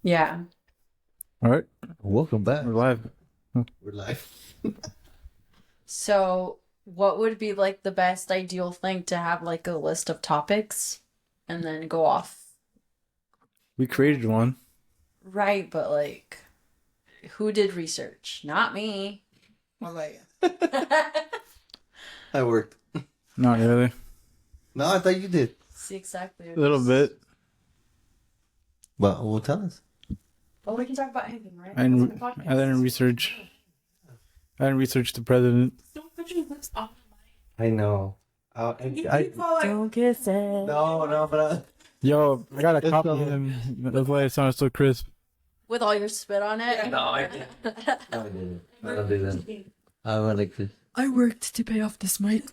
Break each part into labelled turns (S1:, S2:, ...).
S1: Yeah.
S2: All right,
S3: Welcome back.
S2: we're live.
S3: We're live.
S1: So, what would be like the best ideal thing to have like a list of topics and then go off?
S2: We created one.
S1: Right, but like, who did research? Not me. What about you?
S3: I worked.
S2: Not really.
S3: No, I thought you did.
S1: See exactly.
S2: A little bit.
S3: Well, tell us.
S1: Well, we can talk about anything, right?
S2: I didn't research. I didn't research the president.
S4: Don't put your lips on
S3: I know.
S1: Don't kiss it.
S3: No, but
S2: Yo, I got a
S3: It's
S2: copy of
S3: so-
S2: him. That's why it sounded so crisp.
S1: With all your spit on it.
S3: No, I didn't. No, I didn't. I don't do that. I went like this.
S1: I worked to pay off this mic.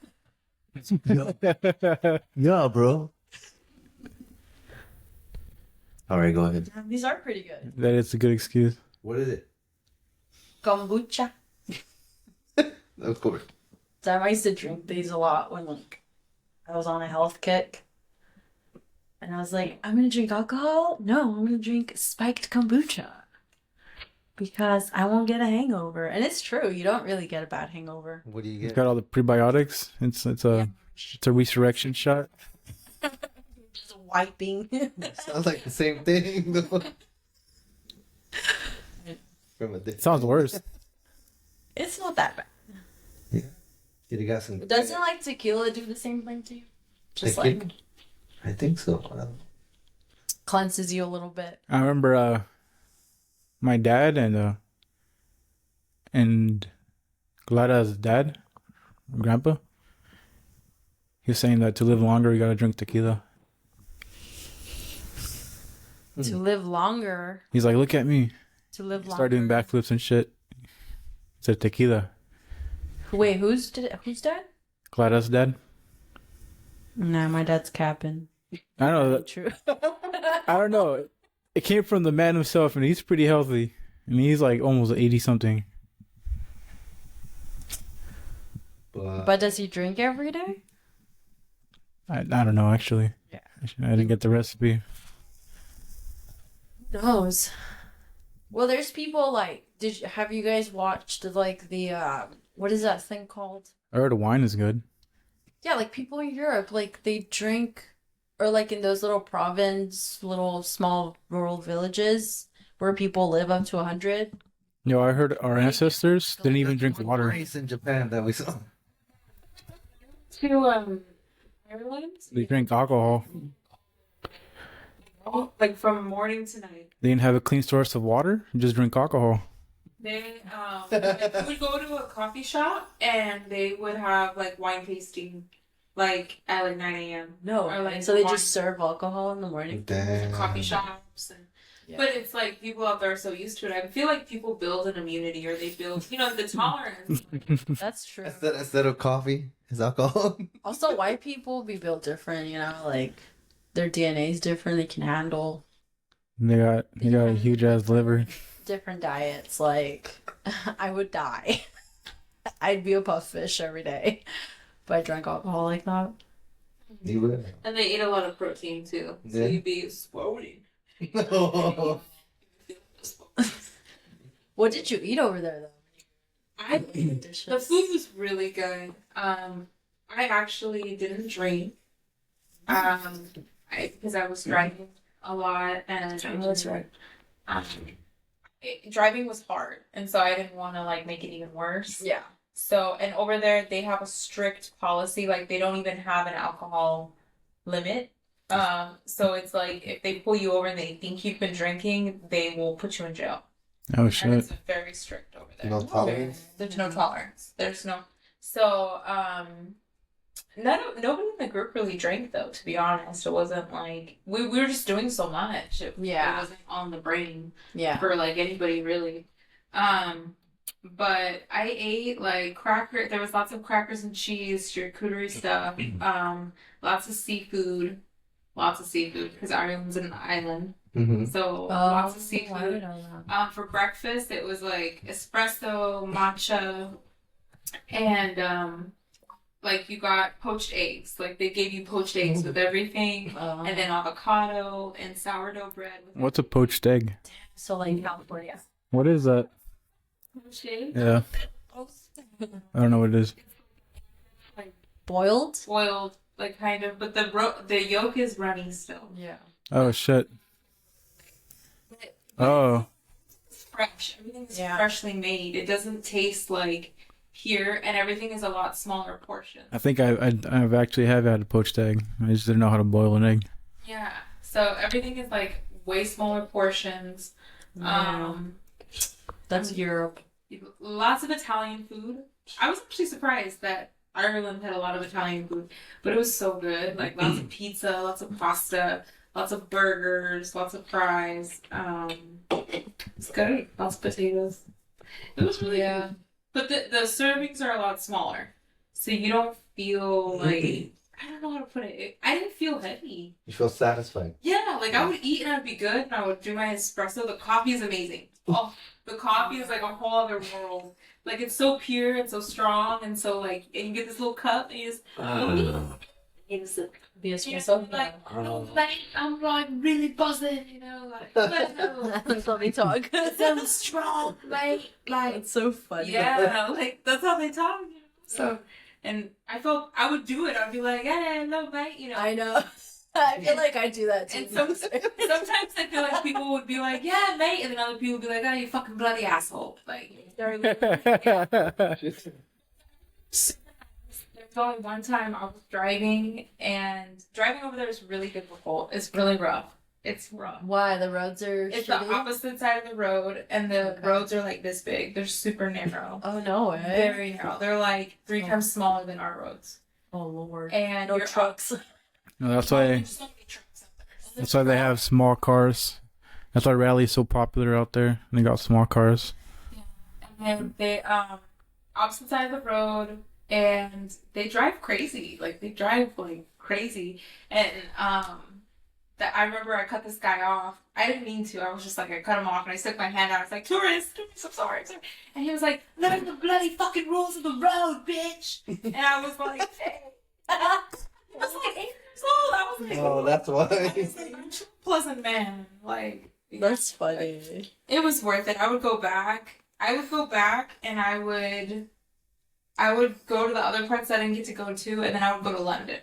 S3: Yeah, bro. All right, go ahead.
S1: These are pretty good.
S2: That is a good excuse.
S3: What is it?
S1: Kombucha.
S3: Of course.
S1: So I used to drink these a lot when like I was on a health kick. And I was like, I'm gonna drink alcohol? No, I'm gonna drink spiked kombucha. Because I won't get a hangover. And it's true, you don't really get a bad hangover.
S3: What do you
S2: It's
S3: get?
S2: got all the prebiotics. It's a resurrection shot.
S1: Just wiping.
S3: Sounds like the same thing. though. From a
S2: It
S3: different.
S2: sounds worse.
S1: It's not that bad.
S3: You got some.
S1: Doesn't like tequila do the same thing to you? Just
S3: Tequila?
S1: like
S3: I think so.
S1: cleanses you a little bit.
S2: I remember my dad and Glada's dad, grandpa. He was saying that to live longer, you gotta drink tequila.
S1: To live longer.
S2: He's like, look at me.
S1: To live longer.
S2: Start doing backflips and shit. Said tequila.
S1: Wait, who's dad?
S2: Glada's dad.
S1: Nah, my dad's capping.
S2: I don't know.
S1: True.
S2: I don't know. It came from the man himself, and he's pretty healthy. And he's like almost 80 something.
S1: But does he drink every day?
S2: I don't know actually.
S1: Yeah.
S2: I didn't get the recipe.
S1: Who knows? Well, there's people like. Have you guys watched like the what is that thing called?
S2: I heard wine is good.
S1: Yeah, like people in Europe, like they drink, or like in those little province, little small rural villages where people live up to 100.
S2: Yo, I heard our ancestors didn't even drink water.
S3: Place in Japan that we saw.
S4: to Ireland,
S2: They drank alcohol.
S4: like from morning to night.
S2: They didn't have a clean source of water. Just drink alcohol.
S4: They would go to a coffee shop and they would have like wine tasting, like at like 9 a.m.
S1: No,
S4: Or, like,
S1: so they
S4: wine-
S1: just serve alcohol in the morning.
S3: Damn.
S4: coffee shops and.
S1: Yeah.
S4: But it's like people out there are so used to it. I feel like people build an immunity or they build, the tolerance.
S1: That's true.
S3: Instead of coffee, is alcohol.
S1: Also, white people be built different, like their DNA is different. They can handle
S2: They got a huge ass liver.
S1: different diets. Like, I would die. I'd be a puff fish every day if I drank alcohol like that.
S3: You would.
S4: And they eat a lot of protein too. So
S3: Yeah.
S4: you'd be swollen.
S3: No.
S1: What did you eat over there, though?
S4: The food was really good. I actually didn't drink. Because I was driving a lot and
S1: That's right.
S4: Driving was hard, and so I didn't want to like make it even worse.
S1: Yeah.
S4: So, and over there they have a strict policy, like they don't even have an alcohol limit. So it's like if they pull you over and they think you've been drinking, they will put you in jail.
S2: Oh
S4: And
S2: shit.
S4: it's very strict over there.
S3: No tolerance.
S4: There's no tolerance. There's no. So, nobody in the group really drank though. To be honest, it wasn't like we were just doing so much. It wasn't on the brain
S1: Yeah.
S4: for like anybody really. But I ate like cracker. There was lots of crackers and cheese, charcuterie stuff. Lots of seafood. Lots of seafood because Ireland's an island.
S3: Mm-hmm.
S4: So lots of
S1: I
S4: seafood.
S1: don't know that.
S4: For breakfast, it was like espresso, matcha, and like you got poached eggs. Like they gave you poached eggs with everything, and then avocado and sourdough bread.
S2: What's a poached egg?
S1: So like California.
S2: What is that?
S4: Poached eggs?
S2: Yeah. I don't know what it is.
S4: Like
S1: Boiled?
S4: boiled, like kind of, but the yolk is runny still.
S1: Yeah.
S2: Oh shit. Oh.
S4: It's fresh. Everything is
S1: Yeah.
S4: freshly made. It doesn't taste like here, and everything is a lot smaller portion.
S2: I think I've actually have had a poached egg. I just didn't know how to boil an egg.
S4: Yeah. So everything is like way smaller portions.
S1: That's Europe.
S4: Lots of Italian food. I was actually surprised that Ireland had a lot of Italian food, but it was so good. Like lots of pizza, lots of pasta, lots of burgers, lots of fries. It's good. Lots of potatoes. It was really good. But the servings are a lot smaller, so you don't feel like, I don't know how to put it. I didn't feel heavy.
S3: You feel satisfied.
S4: Yeah, like I would eat and I'd be good, and I would do my espresso. The coffee is amazing. Oh, the coffee is like a whole other world. Like it's so pure and so strong, and so like, and you get this little cup, and you just
S1: The espresso.
S4: like, I'm like really buzzing, you know, like
S1: That's how they talk.
S4: so strong, mate. Like
S1: That's so funny.
S4: yeah, like that's how they talk. You know? So, and I felt I would do it. I'd be like, yeah, no, mate, you know.
S1: I know. I feel like I do that too.
S4: And sometimes I feel like people would be like, yeah, mate, and then other people would be like, oh, you fucking bloody asshole. Like, there's only one time I was driving, and driving over there is really difficult. It's really rough. It's rough.
S1: Why? The roads are
S4: It's
S1: shitty?
S4: the opposite side of the road, and the roads are like this big. They're super narrow.
S1: Oh, no way.
S4: Very narrow. They're like 3 times smaller than our roads.
S1: Oh, Lord.
S4: And
S1: No
S4: you're
S1: trucks.
S2: No, that's
S4: Oh,
S2: why.
S4: there's so many trucks out there.
S2: That's why they have small cars. That's why rally's so popular out there. They got small cars.
S4: And then they opposite side of the road, and they drive crazy. Like they drive like crazy. And that I remember I cut this guy off. I didn't mean to. I was just like, I cut him off and I stuck my hand out. I was like, tourist, I'm sorry, I'm sorry. And he was like, learn the bloody fucking rules of the road, bitch. And I was like, hey. I was like 8 years old. I was like,
S3: Oh, that's why.
S4: I was like, I'm a pleasant man. Like,
S1: That's funny.
S4: it was worth it. I would go back. And I would go to the other parts that I didn't get to go to, and then I would go to London.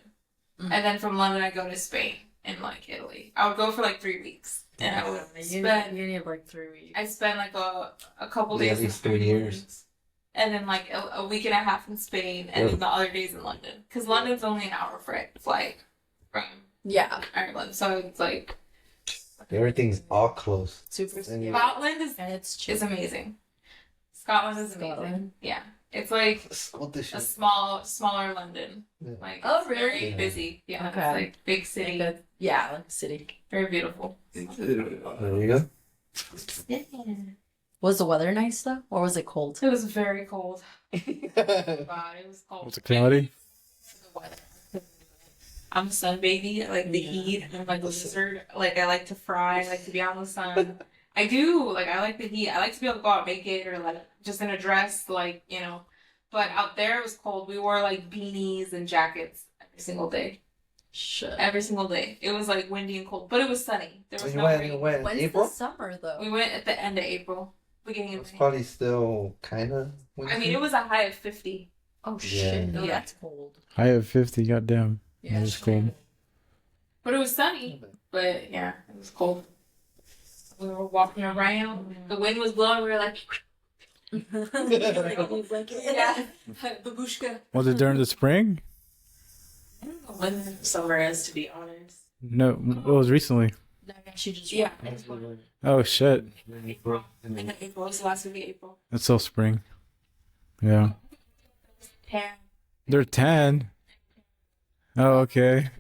S1: Mhm.
S4: And then from London I'd go to Spain and like Italy. I would go for like 3 weeks. And I would spend
S1: You need like 3 weeks.
S4: I spent like a couple
S3: Yeah,
S4: days
S3: at least
S4: in
S3: 3 years.
S4: Ireland, and then like a week and a half in Spain, and then the other days in London. Because London's only an hour flight from
S1: Yeah.
S4: Ireland. So it's like
S3: Everything's all close.
S1: Super.
S3: And
S1: Yeah.
S4: Scotland
S1: And it's cheap.
S4: is amazing. Scotland is amazing.
S1: Scotland.
S4: Yeah. It's like
S3: What the
S4: a
S3: shit?
S4: smaller London.
S3: Yeah.
S4: Like
S1: Oh,
S4: it's
S1: really?
S4: very
S3: Yeah.
S4: busy. Yeah.
S1: Okay.
S4: It's like big city.
S1: Like a- yeah, like a city.
S4: Very beautiful.
S3: There you go.
S1: Was the weather nice though? Or was it cold?
S4: It was very cold. God, it was cold.
S2: What's it, cloudy?
S4: The weather. I'm a sun baby. I like the heat. I'm like a lizard. Like I like to fry. I like to be out in the sun. I do. Like I like the heat. I like to be able to go out naked or like just in a dress, like, you know. But out there it was cold. We wore like beanies and jackets every single day.
S1: Shit.
S4: Every single day. It was like windy and cold, but it was sunny. There was
S3: You
S4: no
S3: went,
S4: rain.
S3: you went in
S1: When's
S3: April?
S1: the summer though?
S4: We went at the end of April, beginning of
S3: It's
S4: May.
S3: probably still kind of.
S4: I mean, it was a high of 50.
S1: Oh shit. No,
S4: Yeah.
S1: that's cold.
S2: I have 50. Goddamn.
S1: Yeah.
S2: It's cold.
S4: But it was sunny. But yeah, it was cold. We were walking around. The wind was blowing. We were like, yeah, babushka.
S2: Was it during the spring?
S4: I don't know when summer is, to be honest.
S2: No, it was recently.
S1: She just
S4: Yeah.
S2: Oh shit.
S3: April.
S4: And then April was the last week of April.
S2: It's so spring. Yeah.
S4: Yeah.
S2: They're 10. Oh, okay.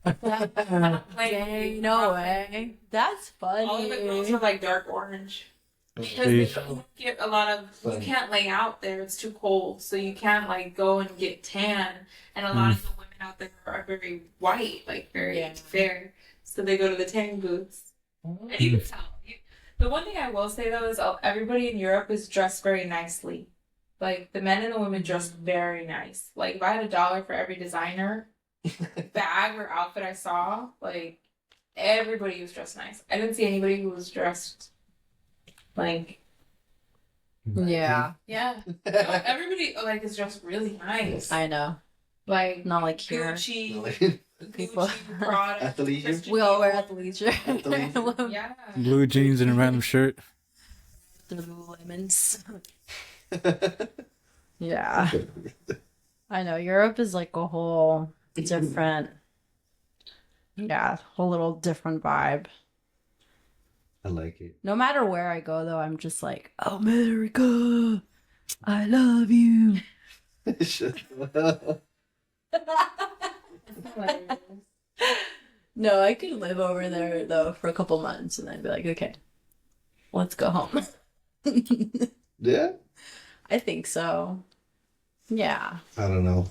S1: Dang, no way. That's funny.
S4: All of the girls are like dark orange. Because
S2: Jeez.
S4: they don't get a lot of, you can't lay out there, it's too cold, so you can't like go and get tan. And a lot of the women out there are very white, like very
S1: Yeah.
S4: fair, so they go to the tanning booths. And you can tell. The one thing I will say though is everybody in Europe is dressed very nicely. Like the men and the women dressed very nice. Like if I had $1 for every designer bag or outfit I saw, like everybody was dressed nice. I didn't see anybody who was dressed like
S1: Yeah,
S4: yeah. No, everybody like is dressed really nice.
S1: I know.
S4: Like
S1: Not like here.
S4: Gucci,
S1: People.
S4: Gucci, Prada,
S3: At the leisure?
S4: Christian
S1: We all wear
S4: Dior.
S1: at the leisure.
S4: Yeah.
S2: Blue jeans and a random shirt.
S1: The Lululemons. Yeah. I know. Europe is like a whole different, whole little different vibe.
S3: I like it.
S1: No matter where I go, though, I'm just like, America, I love you.
S3: Shut up.
S1: No, I could live over there, though, for a couple months, and I'd be like, okay, let's go home.
S3: Yeah?
S1: I think so. Yeah.
S3: I don't know.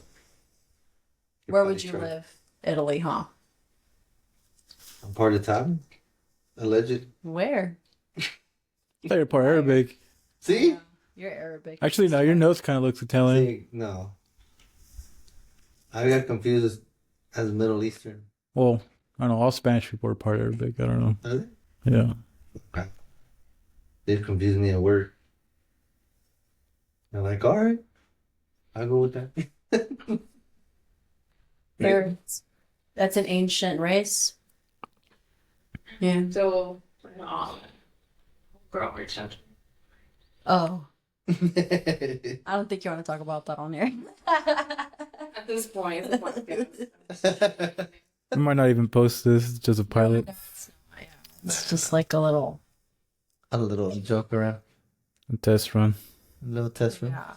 S1: Where would you live? Italy, huh?
S3: I'm part of town. Alleged.
S1: Where?
S2: I thought you were part Arabic.
S3: See?
S1: You're Arabic.
S2: Actually, no, your nose kind of looks Italian.
S3: See? No. I got confused as Middle Eastern.
S2: Well, I don't know. All Spanish people are part Arabic. I don't know.
S3: Are they?
S2: Yeah.
S3: Okay. They've confused me at work. They're like, all right. I'll go with that.
S1: That's an ancient race. Yeah.
S4: So girl reached out.
S1: Oh, I don't think you want to talk about that on here.
S4: At this point, it's like,
S2: I might not even post this. It's just a pilot.
S1: It's just like a little.
S3: A little joke around.
S2: A test run.
S3: A little test run.
S1: Yeah.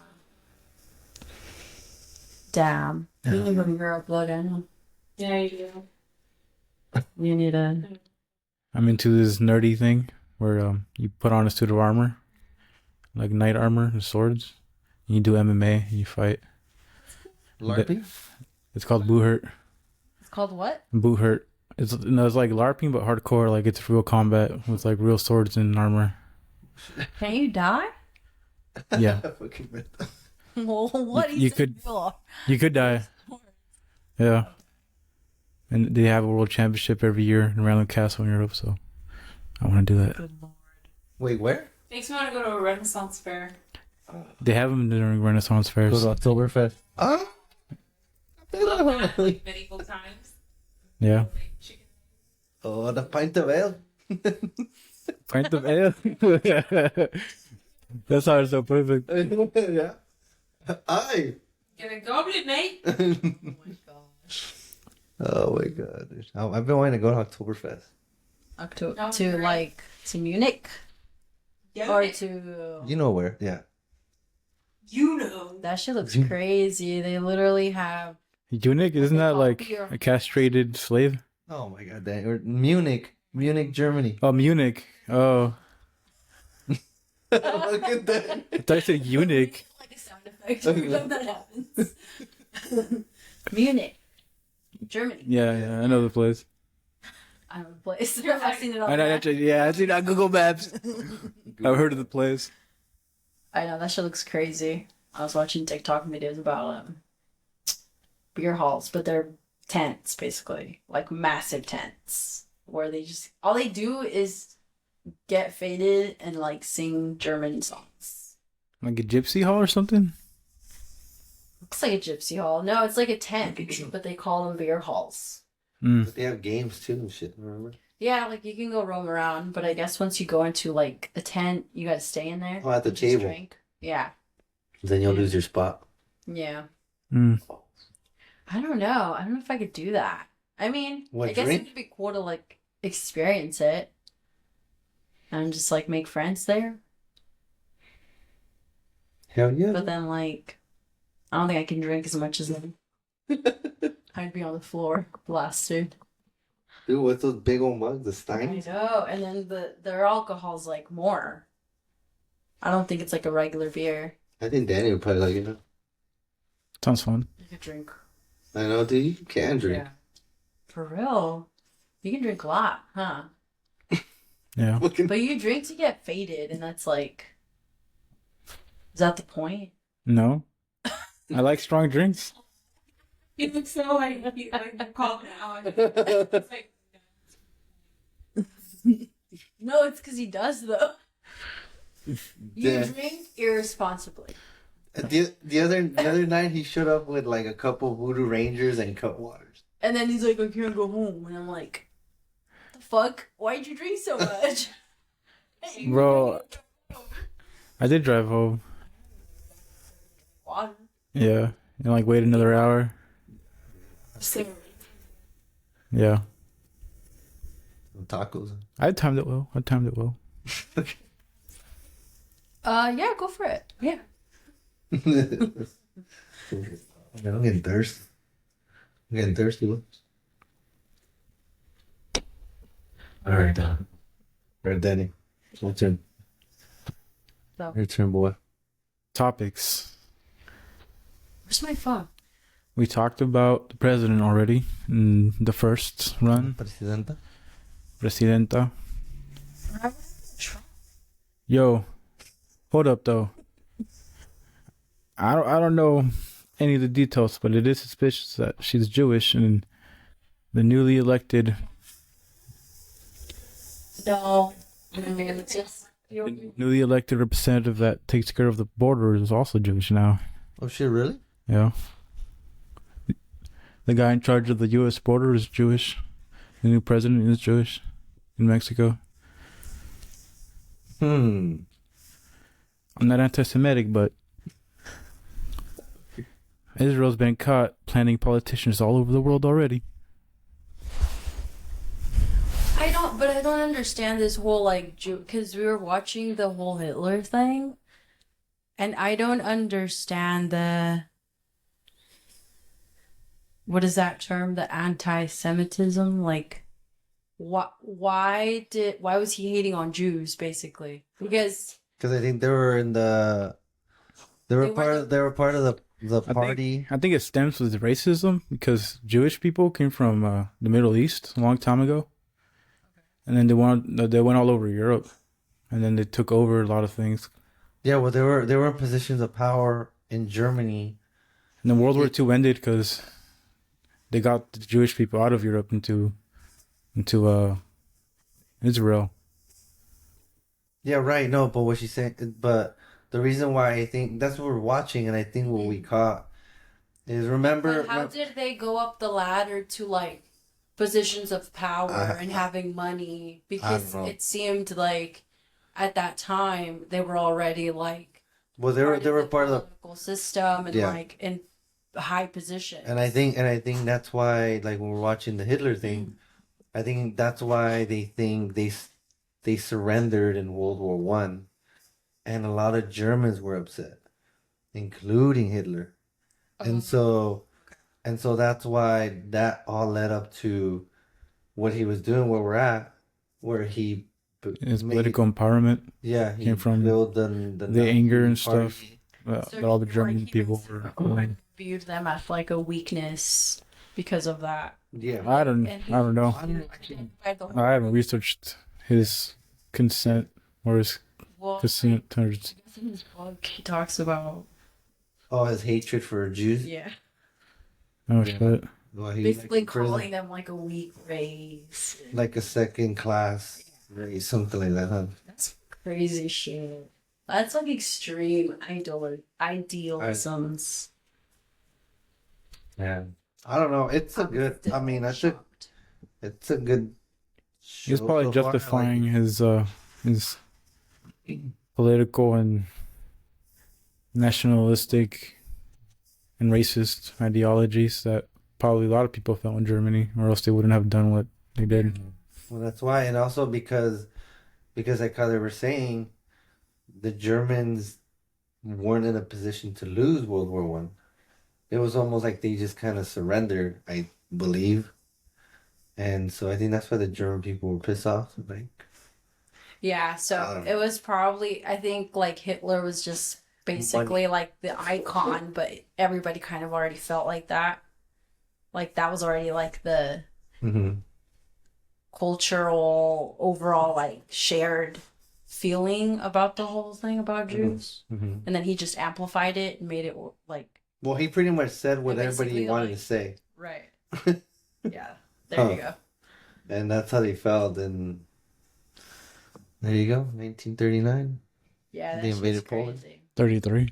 S1: Damn. You live in Europe, though, Daniel.
S4: yeah, you do.
S1: You need a.
S2: I'm into this nerdy thing where you put on a suit of armor, like knight armor and swords. And you do MMA and you fight.
S3: LARPing?
S2: It's called boot hurt.
S1: It's called what?
S2: Boot hurt. It's like LARPing but hardcore. Like it's real combat with like real swords and armor.
S1: Can you die?
S2: Yeah.
S1: Well, what
S2: You
S1: is
S2: could-
S1: it for?
S2: You could die. Yeah. And they have a world championship every year in Random Castle in Europe, so I want to do that.
S1: Good lord.
S3: Wait, where?
S4: Makes me want to go to a Renaissance fair.
S2: They have them during Renaissance fairs.
S3: Go to Oktoberfest. Oh?
S4: Like medieval times.
S2: Yeah.
S4: Like chicken.
S3: Oh, the pint of ale.
S2: Pint of ale. That's how it's so perfect.
S3: Yeah. Aye.
S4: Get a goblet, mate.
S1: Oh my gosh.
S3: Oh my god. I've been wanting to go to Oktoberfest.
S1: To to Munich
S4: Yeah.
S1: or to
S3: You know where? Yeah.
S4: You know.
S1: that shit looks crazy. They literally have
S2: Eunuch, isn't that like a castrated slave?
S3: Oh my god, dang. Or Munich, Germany.
S2: Oh, Munich. Oh,
S3: Look at that.
S2: I thought you said eunuch.
S1: like a sound effect every time that happens. Munich, Germany.
S2: Yeah, I know the place.
S1: I know the place. I've seen it on
S2: I know,
S1: the map.
S2: actually, yeah, I've seen it on Google Maps. I've heard of the place.
S1: I know that shit looks crazy. I was watching TikTok videos about beer halls, but they're tents basically, like massive tents where they just all they do is get faded and like sing German songs.
S2: Like a gypsy hall or something?
S1: Looks like a gypsy hall. No, it's like a tent, but they call them beer halls.
S3: But they have games too and shit, remember?
S1: Yeah, like you can go roam around, but I guess once you go into like a tent, you gotta stay in there.
S3: Oh, at the
S1: just
S3: table.
S1: drink. Yeah.
S3: Then you'll lose your spot.
S1: Yeah.
S2: Mm.
S1: I don't know. I don't know if I could do that. I mean,
S3: What,
S1: I guess
S3: drink?
S1: it would be cool to like experience it and just like make friends there.
S3: Hell yeah.
S1: But then like, I don't think I can drink as much as them. I'd be on the floor blasted.
S3: Dude, what's those big old mugs? The
S1: I
S3: Steins?
S1: know. And then their alcohol's like more. I don't think it's like a regular beer.
S3: I think Danny would probably like it. Huh?
S2: Sounds fun.
S1: You could drink.
S3: I know, dude. You can drink.
S1: Yeah. For real. You can drink a lot, huh?
S2: Yeah.
S3: Fucking-
S1: But you drink to get faded, and that's like, is that the point?
S2: No, I like strong drinks.
S4: You look so like you called out. It's like,
S1: No, it's because he does though. You
S3: Yeah.
S1: drink irresponsibly.
S3: The other night he showed up with like a couple Voodoo Rangers and cup waters.
S1: And then he's like, I can't go home. And I'm like, the fuck? Why'd you drink so much?
S2: Bro, I did drive home.
S1: Water.
S2: Yeah, and like wait another hour. Yeah,
S3: Tacos.
S2: I timed it well.
S1: Yeah, go for it. Yeah.
S3: Man, I'm getting thirsty. Look. All right, Don. All right, Danny. Your turn.
S1: So,
S3: Your turn, boy.
S2: Topics.
S1: where's my phone?
S2: We talked about the president already in the first run.
S3: Presidenta.
S2: Presidenta. Yo, hold up though. I don't know any of the details, but it is suspicious that she's Jewish and the newly elected
S1: No. It's just.
S2: the newly elected representative that takes care of the border is also Jewish now.
S3: Oh shit! Really?
S2: Yeah. The guy in charge of the U.S. border is Jewish. The new president is Jewish in Mexico.
S3: Hmm.
S2: I'm not anti-Semitic, but Israel's been caught planting politicians all over the world already.
S1: I don't understand this whole like because we were watching the whole Hitler thing, and I don't understand what is that term? The anti-Semitism, like, why was he hating on Jews basically? Because
S3: I think they were
S1: They were
S3: part of the
S2: I
S3: party.
S2: I think it stems with racism because Jewish people came from the Middle East a long time ago, and then they went all over Europe, and then they took over a lot of things.
S3: Yeah, well, they were in positions of power in Germany.
S2: And then World War II ended because they got the Jewish people out of Europe into Israel.
S3: Yeah, right. No, but what she's saying, but the reason why I think that's what we're watching, and I think what we caught is remember.
S1: But how did they go up the ladder to like positions of power and having money? Because
S3: know.
S1: it seemed like at that time they were already like
S3: Well, they were part of the
S1: political system and
S3: Yeah.
S1: like in high positions.
S3: And I think that's why, like when we're watching the Hitler thing, I think that's why they think they surrendered in World War One, and a lot of Germans were upset, including Hitler, and so that's why that all led up to what he was doing, where we're at, where he
S2: His political empowerment
S3: yeah, he
S2: came from
S3: built the
S2: anger and
S3: Nazi
S2: stuff.
S3: party.
S2: That all the German
S1: he
S2: people
S1: was-
S2: were.
S1: viewed them as like a weakness because of that.
S3: Yeah,
S2: I don't know.
S1: By the
S2: I haven't researched his consent or his
S1: well,
S2: consent towards.
S1: I guess in his book he talks about
S3: oh, his hatred for Jews.
S2: Oh
S3: Yeah.
S2: shit!
S3: Well, he
S1: basically
S3: like prison-
S1: calling them like a weak race.
S3: like a second class race, something like that, huh?
S1: That's crazy shit. That's like extreme idealisms.
S3: Yeah, I don't know. It's a good. I mean, it's a good.
S2: He's
S3: show
S2: probably
S3: so far. I like
S2: justifying
S3: it.
S2: his political and nationalistic and racist ideologies that probably a lot of people felt in Germany, or else they wouldn't have done what they did.
S3: Well, that's why, and also because like how they were saying, the Germans weren't in a position to lose World War One. It was almost like they just kind of surrendered, I believe, and so I think that's why the German people were pissed off. Like,
S1: Yeah, so it was probably, I think like Hitler was just basically like the icon, but everybody kind of already felt like that. Like that was already like the
S3: mm-hmm.
S1: cultural overall like shared feeling about the whole thing about Jews,
S3: Mm-hmm.
S1: and then he just amplified it and made it like
S3: Well, he pretty much said what
S1: And
S3: everybody
S1: basically,
S3: wanted
S1: like-
S3: to say,
S1: right. Yeah, there you go.
S3: and that's how they felt. And there you go, 1939.
S1: Yeah,
S3: They
S1: that's
S3: invaded
S1: just
S3: Poland?
S1: crazy.
S2: 33.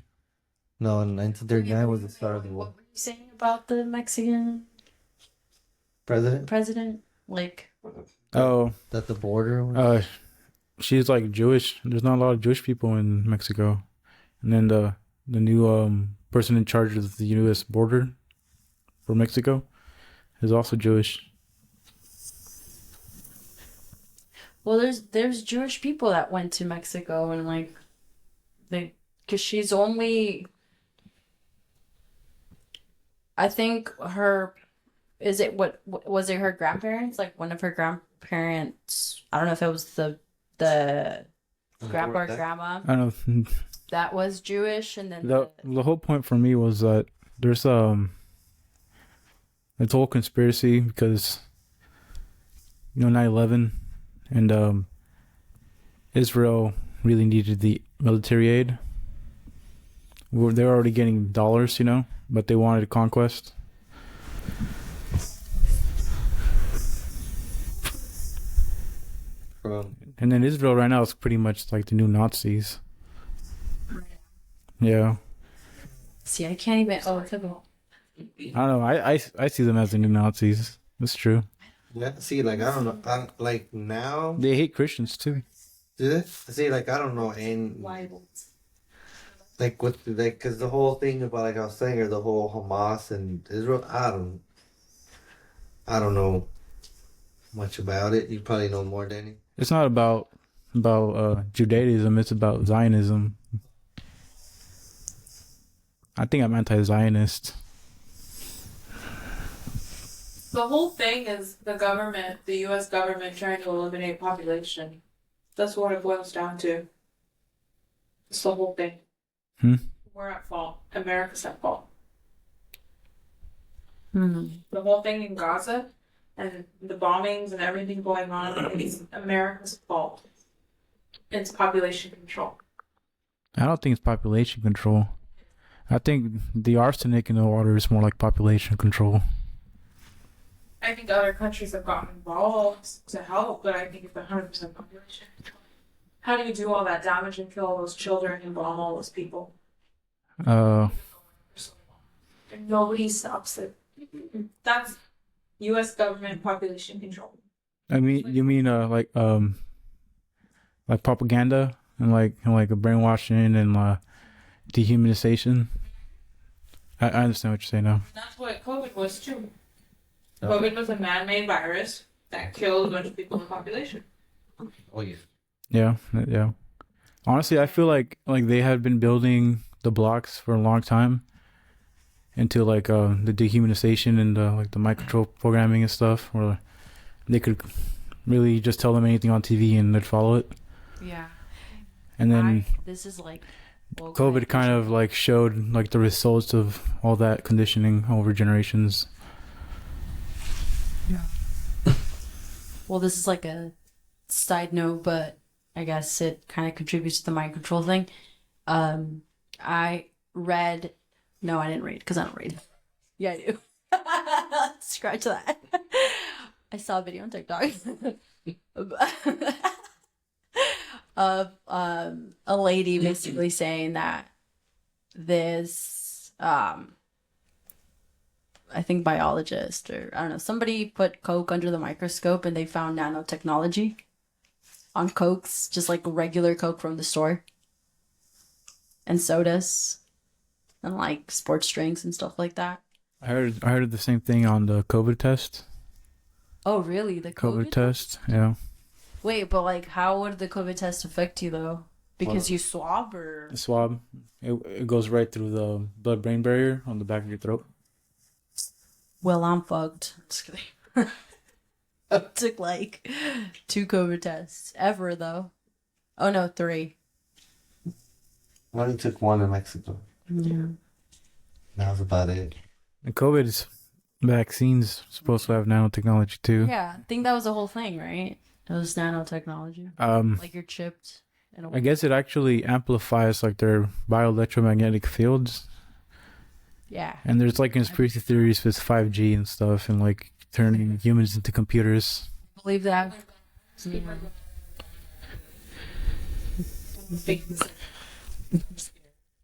S3: No, 1939 was the start of the war.
S1: What were you saying about the Mexican
S3: President
S1: president? Like,
S2: Oh,
S3: at the border. Was...
S2: she's like Jewish. There's not a lot of Jewish people in Mexico. And then the new person in charge of the U.S. border for Mexico is also Jewish.
S1: well, there's Jewish people that went to Mexico and like because she's only. I think was it her grandparents? Like one of her grandparents, I don't know if it was the grandpa or grandma
S2: I don't know.
S1: that was Jewish, and then
S2: The whole point for me was that there's it's a whole conspiracy because 9/11 and Israel really needed the military aid. They were already getting dollars, but they wanted conquest. And then Israel right now is pretty much like the new Nazis. Yeah.
S1: see, I can't even. Oh, it's a
S2: I don't know. I see them as the new Nazis. That's true.
S3: Yeah. See, like I don't know. Like now,
S2: They hate Christians too.
S3: do they? See, like I don't know, and like with like because the whole thing about like I was saying, or the whole Hamas and Israel. I don't know much about it. You probably know more, Danny.
S2: It's not about Judaism. It's about Zionism. I think I'm anti-Zionist.
S4: The whole thing is the U.S. government trying to eliminate population. That's what it boils down to. It's the whole thing. We're at fault. America's at fault. The whole thing in Gaza and the bombings and everything going on is America's fault. It's population control.
S2: I don't think it's population control. I think the arsenic in the water is more like population control.
S4: I think other countries have gotten involved to help, but I think it's 100% population control. How do you do all that damage and kill all those children and bomb all those people? And nobody stops it. That's U.S. government population control.
S2: I mean, you mean like propaganda and like a brainwashing and dehumanization. I understand what you're saying now.
S4: That's what COVID was too. COVID was a man-made virus that killed a bunch of people in the population.
S3: Oh yeah.
S2: Yeah. Honestly, I feel like they had been building the blocks for a long time into like the dehumanization and the mind control programming and stuff, where they could really just tell them anything on TV and they'd follow it.
S1: Yeah.
S2: And then
S1: this is like
S2: COVID kind of like showed like the results of all that conditioning over generations.
S1: Yeah. Well, this is like a side note, but I guess it kind of contributes to the mind control thing. I read. No, I didn't read because I don't read. Yeah, I do. Scratch that. I saw a video on TikTok of a lady basically saying that this I think biologist or I don't know, somebody put Coke under the microscope and they found nanotechnology on Cokes, just like regular Coke from the store, and sodas and like sports drinks and stuff like that.
S2: I heard the same thing on the COVID test.
S1: Oh, really? The
S2: COVID test? Yeah.
S1: Wait, but like, how would the COVID test affect you though? Because you swab or?
S2: The swab, it goes right through the blood-brain barrier on the back of your throat.
S1: Well, I'm fucked. Just kidding. I took like 2 COVID tests ever though. Oh no, 3.
S3: I only took 1 in Mexico.
S1: Yeah.
S3: That was about it.
S2: And COVID's vaccines supposed to have nanotechnology too.
S1: Yeah, I think that was the whole thing, right? It was nanotechnology. Like you're chipped. in a
S2: I
S1: way.
S2: guess it actually amplifies like their bioelectromagnetic fields.
S1: Yeah.
S2: And there's like conspiracy theories with 5G and stuff, and like turning humans into computers.
S1: Believe that.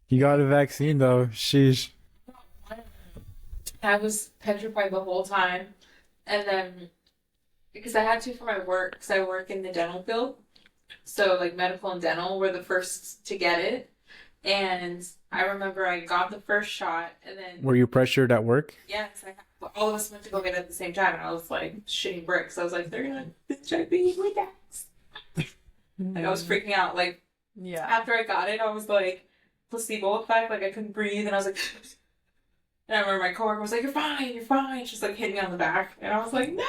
S2: You got a vaccine though. Sheesh.
S4: I was petrified the whole time. And then, because I had to for my work, because I work in the dental field. So, like, medical and dental were the first to get it. And I remember I got the first shot, and then...
S2: Were you pressured at work?
S4: Yes, all of us went to go get it at the same time, and I was, like, shitting bricks. I was like, they're gonna check me with that. Like, I was freaking out. Like,
S1: Yeah.
S4: after I got it, I was, like, placebo effect. Like, I couldn't breathe, and I was like... And I remember my coworker was like, you're fine. She's like, hitting me on the back. And I was like, no!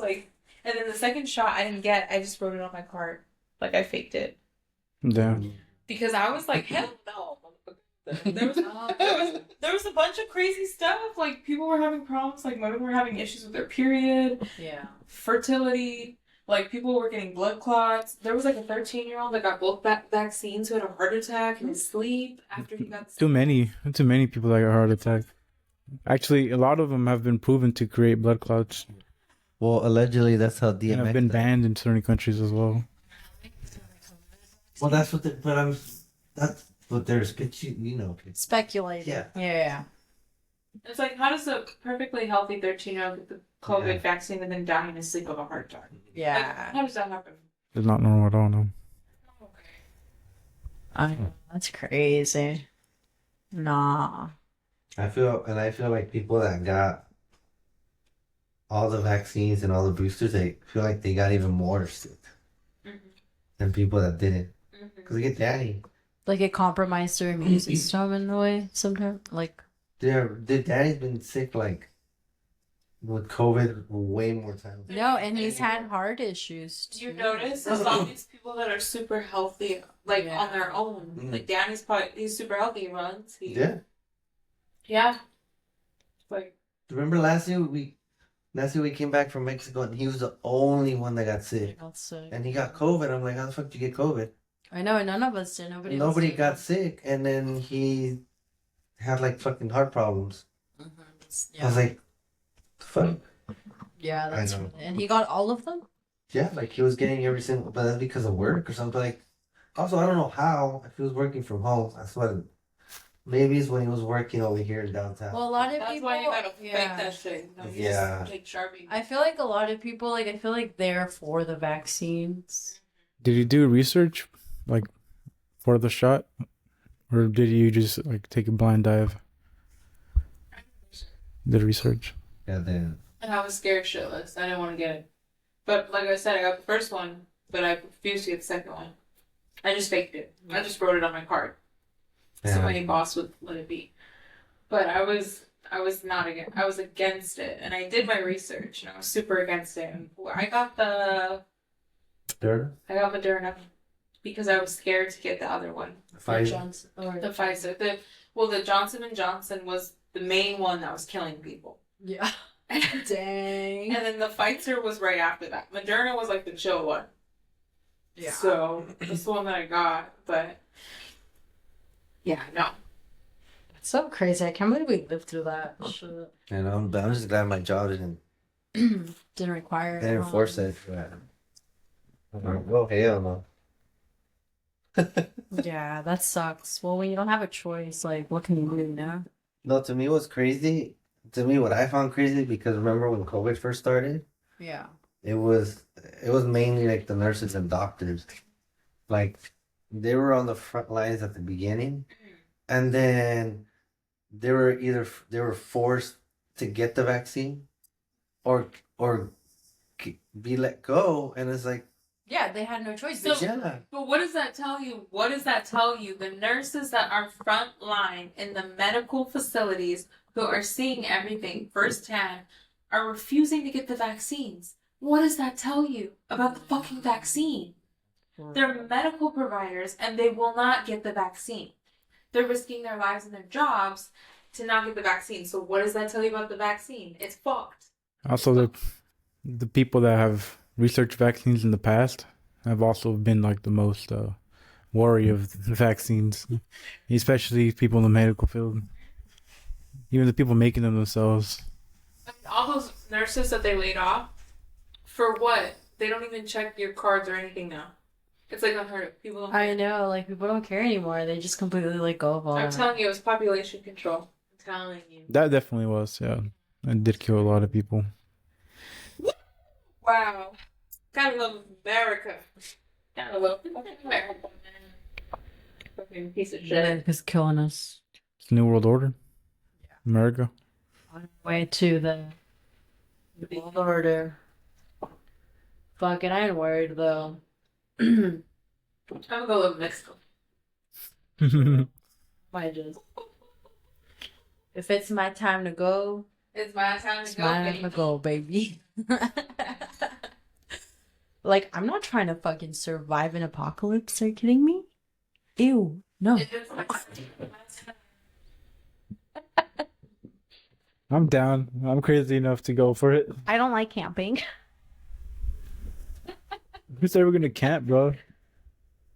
S4: Like, and then the second shot I didn't get, I just wrote it on my card. Like, I faked it.
S2: Yeah.
S4: Because I was like, hell no. There was a bunch of crazy stuff. Like, people were having problems. Like, women were having issues with their period.
S1: Yeah.
S4: Fertility. Like, people were getting blood clots. There was, like, a 13-year-old that got both vaccines who had a heart attack in his sleep after he got...
S2: Too many people that got heart attack. Actually, a lot of them have been proven to create blood clots
S3: Well, allegedly that's how
S2: and
S3: DMX.
S2: have been
S3: died.
S2: banned in certain countries as well.
S3: Well, that's what. That's what they're you know.
S1: Speculating.
S3: Yeah.
S1: Yeah.
S4: It's like, how does a perfectly healthy 13-year-old get the COVID
S3: Yeah.
S4: vaccine and then die in his sleep of a heart attack? Like,
S1: Yeah.
S4: how does that happen?
S2: It's not normal at all, no.
S1: That's crazy. Nah.
S3: I feel like people that got all the vaccines and all the boosters, they feel like they got even more sick than people that didn't. Because get Danny.
S1: Like it compromised their immune system in a way sometimes. Like,
S3: Danny's been sick like with COVID way more times.
S1: no, and he's had heart issues
S4: Do you
S1: too.
S4: notice there's all these people that are super healthy, like
S1: Yeah.
S4: on their own.
S3: Mm.
S4: Like Danny's he's super healthy. He runs.
S3: Yeah.
S4: Yeah. Like,
S3: Remember last year we came back from Mexico and he was the only one that got sick.
S1: Got sick.
S3: And he got COVID. I'm like, how the fuck did you get COVID?
S1: I know, and none of us did. Nobody else
S3: Got
S1: did.
S3: sick, and then he had like fucking heart problems. I was
S1: Yeah.
S3: like, fuck.
S1: Yeah, that's
S3: I know.
S1: really, and he got all of them?
S3: Yeah, like he was getting every single, but that's because of work or something. Like, also, I don't know how, if he was working from home. That's what, maybe it's when he was working over here in downtown.
S1: Well, a lot of
S4: that's
S1: people.
S4: why you gotta fake
S1: yeah.
S4: that shit. No, you
S3: Yeah.
S4: just take Sharpie.
S1: I feel like a lot of people, like, I feel like they're for the vaccines.
S2: Did you do research, like, for the shot? Or did you just, like, take a blind dive? Did research?
S3: Yeah, then.
S4: And I was scared shitless. I didn't want to get it. But like I said, I got the first one, but I refused to get the second one. I just faked it. I just wrote it on my card. So my boss would let it be. But I was not against. I was against it, and I did my research, and I was super against it. And I got Moderna because I was scared to get the other one,
S1: Johnson, or,
S4: the Pfizer. The Johnson and Johnson was the main one that was killing people.
S1: yeah. Dang.
S4: And then the Pfizer was right after that. Moderna was like the chill one.
S1: Yeah.
S4: So that's the one that I got, but yeah, no.
S1: It's so crazy. I can't believe we lived through that shit.
S3: And I'm just glad my job didn't
S1: Didn't require it.
S3: They didn't force it. Yeah. Oh hell no.
S1: Yeah, that sucks. Well, when you don't have a choice, like, what can you do now?
S3: No, to me what's crazy, what I found crazy, because remember when COVID first started,
S1: Yeah.
S3: it was mainly like the nurses and doctors. Like they were on the front lines at the beginning, and then they were forced to get the vaccine or be let go, and it's like,
S1: Yeah, they had no choice.
S4: So-
S3: yeah.
S4: But what does that tell you? What does that tell you? The nurses that are front line in the medical facilities who are seeing everything firsthand are refusing to get the vaccines. What does that tell you about the fucking vaccine? They're medical providers and they will not get the vaccine. They're risking their lives and their jobs to not get the vaccine. So what does that tell you about the vaccine? It's fucked.
S2: Also, the people that have researched vaccines in the past have also been, like, the most wary of vaccines, especially people in the medical field, even the people making them themselves.
S4: All those nurses that they laid off, for what? They don't even check your cards or anything now. It's like unheard of. People don't.
S1: I know, like people don't care anymore. They just completely let go of all
S4: I'm
S1: that.
S4: telling you, it was population control. I'm telling you.
S2: That definitely was, yeah. It did kill a lot of people.
S4: Wow. Gotta love America. Gotta love America. Fucking piece of shit.
S1: America's killing us.
S2: It's the New World Order. America.
S1: On our way to the world order. Fucking, I ain't worried though.
S4: I'm gonna go live in Mexico.
S1: Might just. If it's my time to go,
S4: It's my time
S1: it's
S4: to go,
S1: my time
S4: baby.
S1: to go, baby. Like, I'm not trying to fucking survive an apocalypse. Are you kidding me? Ew. No.
S4: It's my time.
S2: I'm down. I'm crazy enough to go for it.
S1: I don't like camping.
S2: Who said we're gonna camp, bro?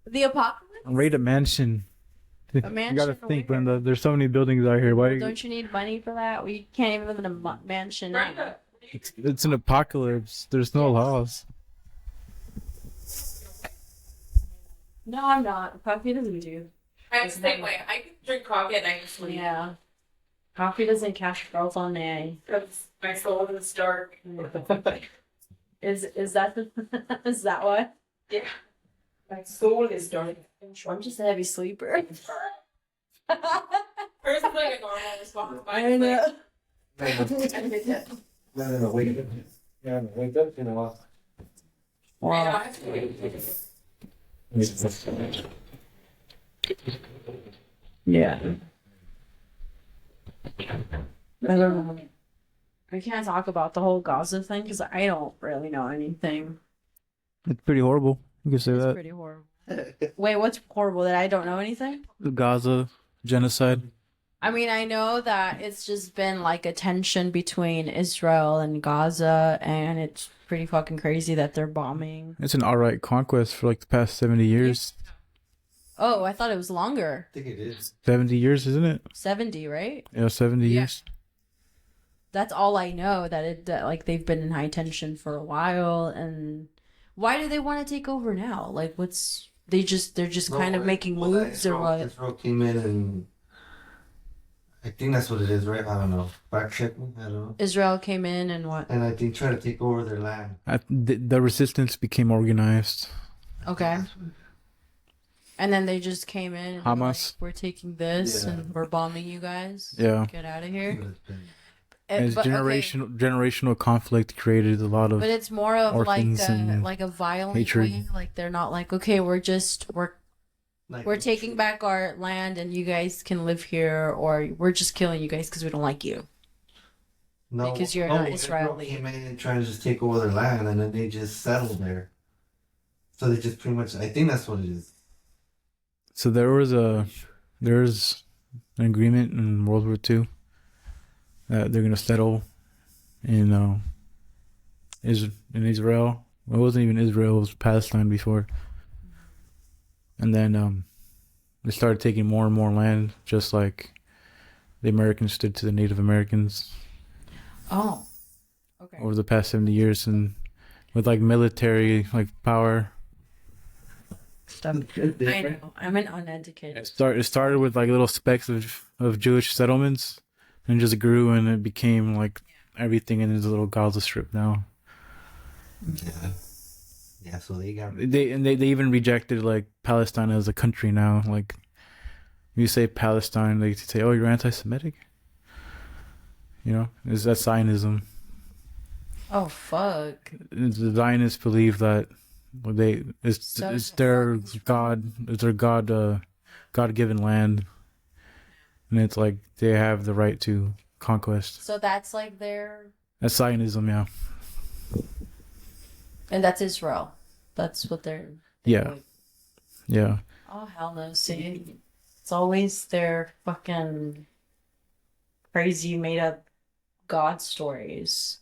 S1: The apocalypse?
S2: Raid a mansion. You
S1: mansion
S2: gotta think,
S1: where?
S2: Brenda. There's so many buildings out here. Why?
S1: Don't you need money for that? We can't even live in a mansion now.
S4: Brenda.
S2: It's an apocalypse. There's no laws.
S1: No, I'm not. Coffee doesn't do.
S4: I'm the same way. I can drink coffee at night and sleep.
S1: Yeah. Coffee doesn't catch girls on A.
S4: Because my soul is dark.
S1: Is that the, is that what?
S4: Yeah. My soul is dark.
S1: I'm just a heavy sleeper.
S4: Hers is like a normal response.
S1: I know.
S3: No, wake up. Yeah, wake up, you know.
S1: Wow. Yeah. I don't know. I can't talk about the whole Gaza thing because I don't really know anything.
S2: It's pretty horrible. You can say
S1: It's
S2: that.
S1: pretty horrible. Wait, what's horrible that I don't know anything?
S2: The Gaza genocide.
S1: I mean, I know that it's just been like a tension between Israel and Gaza, and it's pretty fucking crazy that they're bombing.
S2: It's an outright conquest for like the past 70 years.
S1: Oh, I thought it was longer.
S3: I think it is.
S2: 70 years, isn't it?
S1: 70, right?
S2: Yeah, 70
S4: Yeah.
S2: years.
S1: That's all I know, that like they've been in high tension for a while. And why do they want to take over now? Like, they're just kind of making moves or what?
S3: Israel came in and I think that's what it is, right? I don't know. Fact check me. I don't know.
S1: Israel came in and what?
S3: And I think trying to take over their land.
S2: The resistance became organized.
S1: Okay. And then they just came in and
S2: Hamas.
S1: were like, we're taking this
S3: Yeah.
S1: and we're bombing you guys.
S2: Yeah.
S1: Get out of here.
S2: And it's
S1: But, okay,
S2: generational conflict created a lot of.
S1: but it's more of
S2: orphans and
S1: like a violent
S2: hatred.
S1: way. Like they're not like, okay, we're taking back our land and you guys can live here, or we're just killing you guys because we don't like you.
S3: No,
S1: because you're
S3: no,
S1: not
S3: Israel
S1: Israeli.
S3: came in and trying to just take over their land, and then they just settled there. So they just pretty much. I think that's what it is.
S2: So there's an agreement in World War II that they're gonna settle in Israel. It wasn't even Israel; it was Palestine before. And then they started taking more and more land, just like the Americans did to the Native Americans
S1: Oh. Okay.
S2: over the past 70 years, and with like military power.
S1: Stuff. I know. I'm an uneducated.
S2: It started with like little specks of Jewish settlements, and just grew, and it became like everything in this little Gaza Strip now.
S3: Yeah. Yeah. So they got.
S2: They even rejected like Palestine as a country now. Like, if you say Palestine, they say, "Oh, you're anti-Semitic." You know, is that Zionism?
S1: Oh fuck.
S2: The Zionists believe that it's their God, God-given land, and it's like they have the right to conquest.
S1: So that's like
S2: That's Zionism, yeah.
S1: and that's Israel. That's what they're.
S2: Yeah. Yeah.
S1: Oh hell no! See, it's always their fucking crazy made up God stories.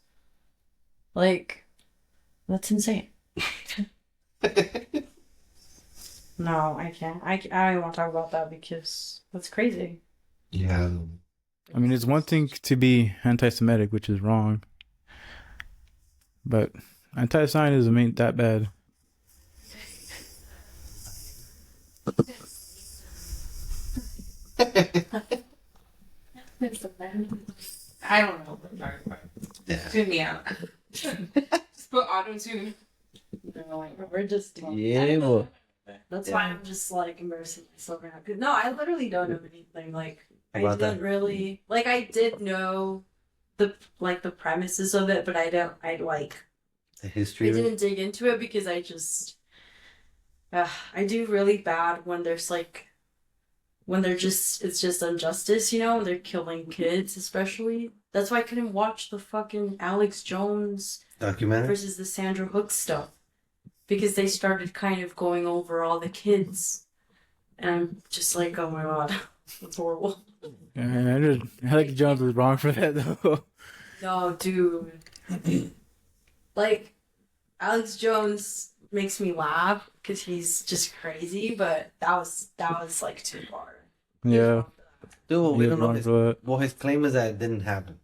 S1: Like, that's insane. No, I can't. I don't want to talk about that because that's crazy.
S3: Yeah.
S2: I mean, it's one thing to be anti-Semitic, which is wrong, but anti-Zionism ain't that bad.
S4: I don't know.
S3: Yeah.
S4: Tune me out. Just put auto tune.
S1: We're just
S3: Yeah, well.
S1: That's why I'm just like embarrassing myself right now. 'Cause no, I literally don't know anything. Like I
S3: About
S1: didn't
S3: that?
S1: really like. I did know the premises of it, but I don't.
S3: The
S1: I
S3: history of it.
S1: didn't dig into it because I do really bad when there's like when it's just injustice, you know, when they're killing kids, especially. That's why I couldn't watch the fucking Alex Jones
S3: Documentary?
S1: versus the Sandra Hook stuff because they started kind of going over all the kids, and I'm just like, oh my god, that's horrible.
S2: Yeah, Alex Jones was wrong for that though.
S1: No, dude, like Alex Jones makes me laugh because he's just crazy, but that was like too far.
S2: Yeah,
S3: Dude, we
S2: he
S3: don't
S2: was
S3: know
S2: wrong
S3: his,
S2: for that.
S3: well, his claim is that it didn't happen.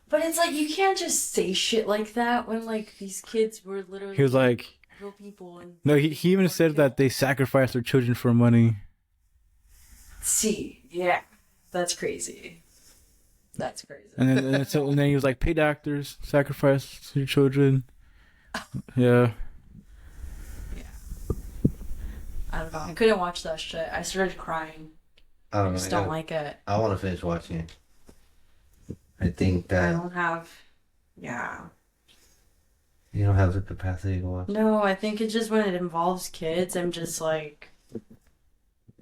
S1: But it's like you can't just say shit like that when like these kids were literally
S2: He was like,
S1: real people and
S2: no, he even said that they sacrificed their children for money.
S1: see, yeah, that's crazy. That's crazy.
S2: And then he was like, paid actors sacrifice your children. Yeah.
S1: I don't know. I couldn't watch that shit. I started crying.
S3: I
S1: I
S3: don't know.
S1: just don't like it.
S3: I want to finish watching it. I think
S1: I
S3: that
S1: don't have. Yeah.
S3: you don't have the capacity to watch.
S1: No, I think it's just when it involves kids, I'm just like.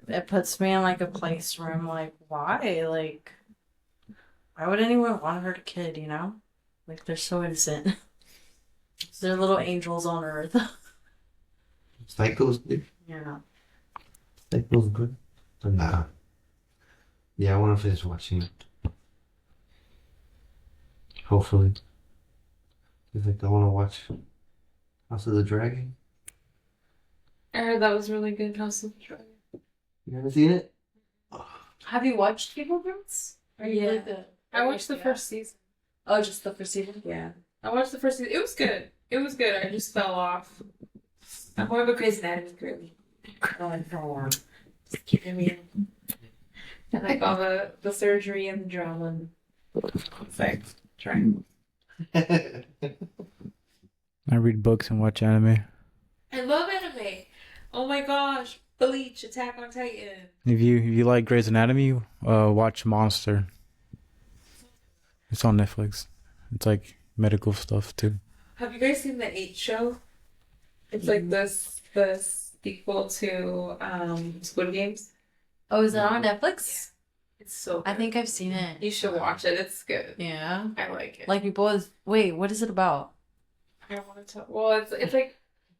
S1: It puts me in like a place where I'm like, why? Like, why would anyone want to hurt a kid, you know? Like, they're so innocent. They're little angels on earth.
S3: Psycho's good.
S1: Yeah.
S3: Psycho's good. But nah. Yeah, I want to finish watching it. Hopefully. Cause like I want to watch House of the Dragon.
S4: I heard that was really good. House of the Dragon.
S3: You haven't seen it?
S1: Have you watched Game of Thrones? Or you like the?
S4: I watched the first season.
S1: Oh, just the first season.
S4: Yeah. I watched the first season. It was good. It was good. I just fell off. I'm more of a Grey's Anatomy girly. Just keeping me in. I like all the surgery and the drama. It's like trying.
S2: I read books and watch anime.
S4: I love anime. Oh my gosh. Bleach, Attack on Titan.
S2: If you like Grey's Anatomy, watch Monster. It's on Netflix. It's like medical stuff too.
S4: Have you guys seen the 8 show? It's like this sequel to Squid Games.
S1: Oh, is that on Netflix?
S4: It's so good.
S1: I think I've seen it.
S4: You should watch it. It's good.
S1: Yeah.
S4: I like it.
S1: Like people is wait, what is it about?
S4: I don't want to tell. Well,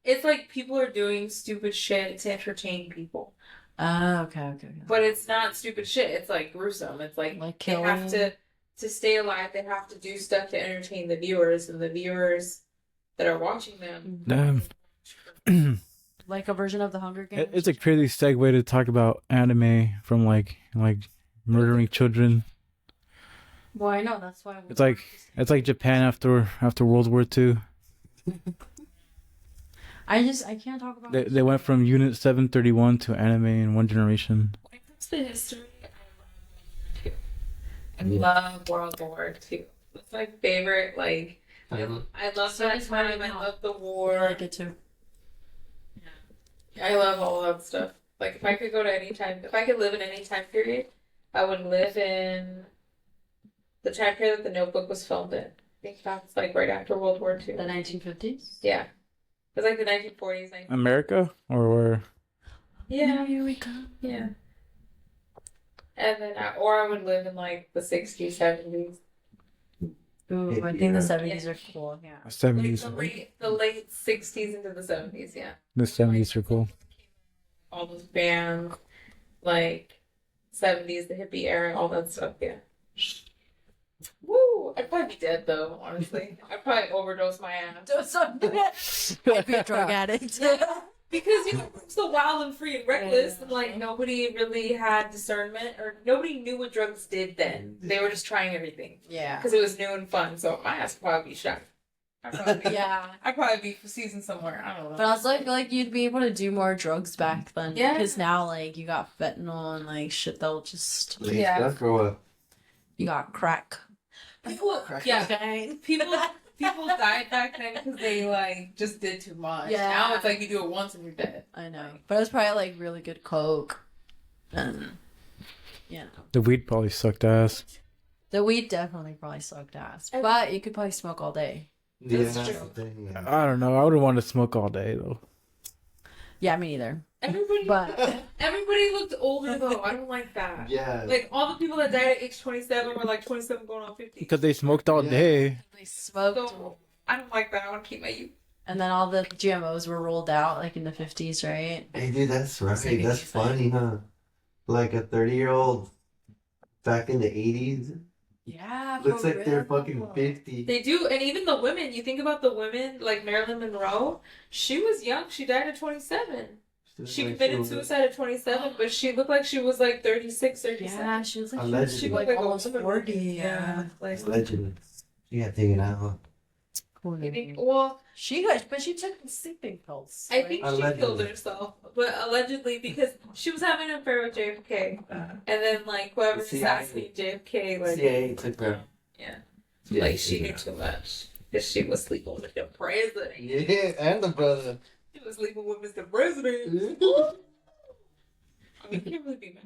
S4: it's like people are doing stupid shit to entertain people,
S1: Okay.
S4: but it's not stupid shit. It's like gruesome. It's like
S1: Like
S4: they have
S1: killing.
S4: to stay alive. They have to do stuff to entertain the viewers, and the viewers that are watching them.
S1: Like a version of the Hunger Games.
S2: It's a crazy segue to talk about anime from like murdering children.
S1: Well, I know that's why.
S2: It's like Japan after World War II.
S1: I can't talk about.
S2: They went from Unit 731 to anime in one generation.
S4: When it comes to history, I love World War II. It's my favorite. Like I love
S1: So
S4: that
S1: does mine
S4: time. I
S1: now.
S4: love the
S1: I
S4: war.
S1: like it too.
S4: I love all that stuff. Like if I could go to any time, if I could live in any time period, I would live in the time period that The Notebook was filmed in. I think that's like right after World War II.
S1: The 1950s.
S4: Yeah, it's like the 1940s.
S2: America or where?
S4: Yeah,
S1: Here we come.
S4: yeah. And then, or I would live in like the 60s, 70s.
S1: Ooh, I think the 70s are cool. Yeah.
S2: The
S4: Like
S2: 70s.
S4: the late 60s into the 70s, yeah.
S2: The 70s are cool.
S4: All those bands, like 70s, the hippie era, all that stuff, yeah. Woo! I'd probably be dead though, honestly. I'd probably overdose my ass.
S1: I'd be a drug addict.
S4: Because you know it was so wild and free and reckless, and like nobody really had discernment, or nobody knew what drugs did then. They were just trying everything
S1: Yeah.
S4: because it was new and fun. So my ass would probably be shot.
S1: Yeah.
S4: I'd probably be seasoned somewhere. I don't know.
S1: But also, I feel like you'd be able to do more drugs back then.
S4: Yeah.
S1: Because now, like, you got fentanyl and, like, shit that'll just...
S4: Yeah.
S3: Stuff or what?
S1: You got crack.
S4: People, yeah, people died back then because they like just did too much.
S1: Yeah.
S4: Now it's like you do it once and you're dead.
S1: I know. But it was probably, like, really good coke. And, yeah.
S2: The weed probably sucked ass.
S1: The weed definitely probably sucked ass. But you could probably smoke all day.
S3: Yeah,
S4: That's true.
S3: yeah.
S2: I don't know. I would want to smoke all day though.
S1: Yeah, me neither.
S4: Everybody,
S1: But...
S4: everybody looked older though. I don't like that.
S3: Yeah.
S4: Like all the people that died at age 27 were like 27 going on 50.
S2: Because they smoked all
S3: Yeah.
S2: day.
S1: They smoked.
S4: So I don't like that. I want to keep my youth.
S1: And then all the GMOs were rolled out, like, in the 50s, right?
S3: Hey, dude, that's right.
S1: It's like
S3: That's
S1: it's
S3: funny, huh? Like a 30-year-old back in the 80s.
S1: Yeah,
S3: Looks
S1: for
S3: like they're
S1: real.
S3: fucking 50.
S4: They do, and even the women. You think about the women, like Marilyn Monroe. She was young. She died at 27. She committed suicide at 27, but she looked like she was like 36, 37.
S1: Yeah, she was like,
S3: Allegedly.
S1: she was
S4: Like
S1: like
S4: a
S1: almost
S4: woman.
S1: 40.
S4: Yeah, like
S3: Allegedly. She got taken out.
S4: I think. Well,
S1: But she took sleeping pills.
S4: I think she
S3: Allegedly.
S4: killed herself, but allegedly because she was having an affair with JFK, and then like whoever
S3: The CIA.
S4: assassinated JFK, like
S3: CIA took her.
S4: yeah,
S3: Yeah,
S4: like she
S3: took
S4: knew
S3: her.
S4: too much. Because she was sleeping with the president.
S3: Yeah, and the brother.
S4: She was sleeping with Mr. President. I mean, you can't really be mad.